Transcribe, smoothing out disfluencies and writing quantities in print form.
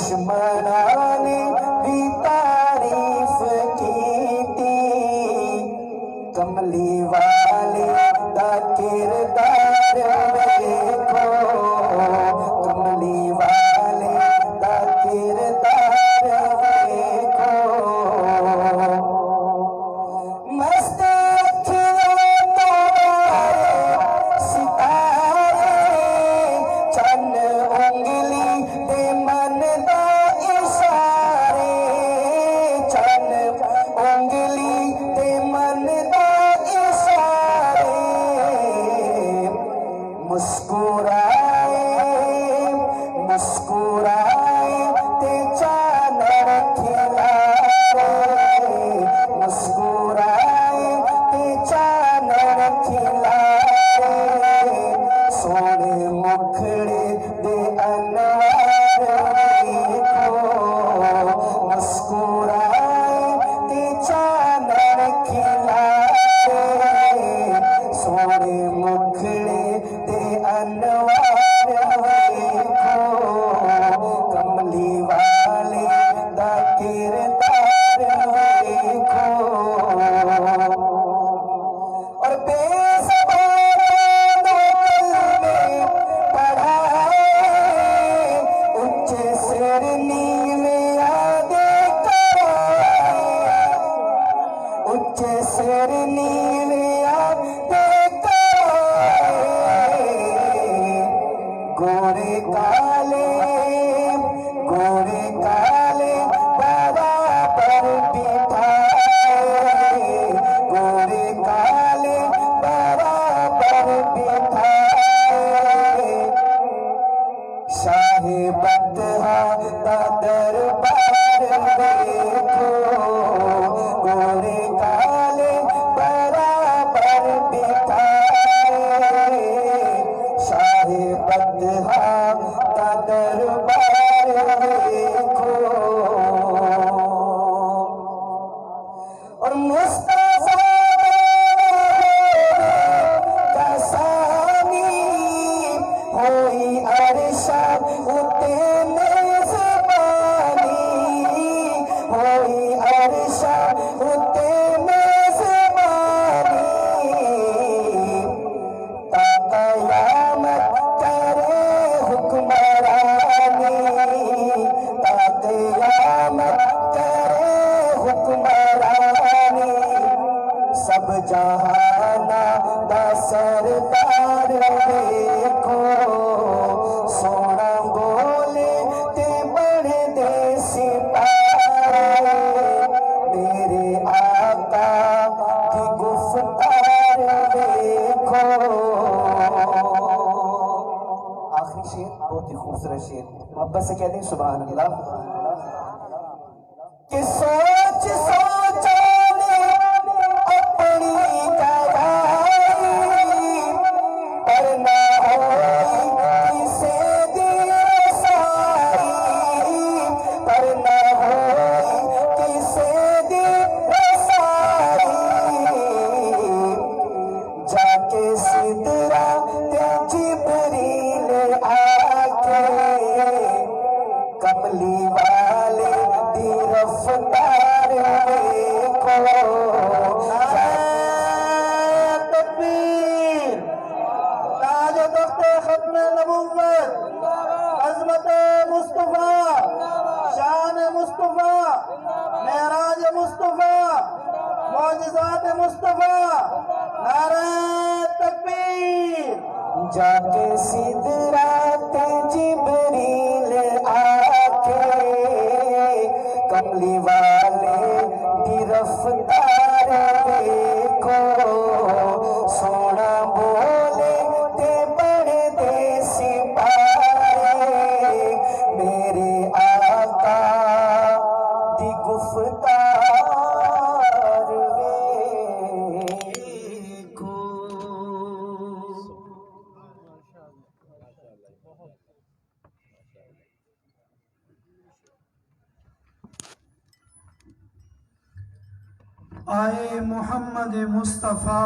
दुश्मनां ने भी तारीफ की थी, कमली वाले दा किरदार देखो, कमली वाले दा किरदार देखो। मस्त अखियों तुम्हारे सितारे, चन उंगली दे मन दा इशारे, चन उंगली दे मन दा इशारे। मुस्कुराए मुस्कुराए ते चानन खिलाए, मुस्कुराए ते चानन खिलाए। सोने मुखड़े दे अनवार देखो, मुस्कुराए ते चानन खिलाए। सोने मुखड़े दे अनवार देखो, कमली वाले दा किरदार देखो। और बेज़बानों कलमे पढ़ाए, उच्च सिर नीवे आदे कराए, उच्च सिर नीवे आदे कराए। गोरे काले बराबर बिठाए, गोरे काले बराबर बिठाए। शाहे बतहा दा दरबार देखो, गोरे काले बराबर बिठाए। शाहे बतहा दा दरबार देखो। और मुस्तफा कसानी होई अरशा उते मेज़बानी, होई अरशा उते मेज़बानी। ता क़यामत करे हुक्मरानी, ता क़यामत करे हुक्मरानी। सब जहाना दा सरदार देखो, सोना बोले ते बड़े दे सिपाही। मेरे आका की गुफ्तार देखो। आखिरी शेर बहुत ही खूबसूरत शेर, मोहब्बत से कहते हैं सुभान अल्लाह। कि सोच सोचो ने अपनी गवाही, पर ना होई किसे दी रसाई, पर ना होई किसे दी रसाई। जाके सिदरा ते जिब्रील आके, कमली वाले दी रफ्तार देखो। तकबीर, ताज तख्ते खत्म नबुव्वत, अज़मत मुस्तफा, शान मुस्तफा, मेराज मुस्तफा, मौजिज़ात मुस्तफा। नारे तकबीर। जाके सिदरा ते जिब्रील आके, कमली वाले दी रफ्तार देखो। सोना बोले ते बड़े दे सिपाही, मेरे आका दी गुफ्तार देखो। आए मोहम्मद मुस्तफ़ा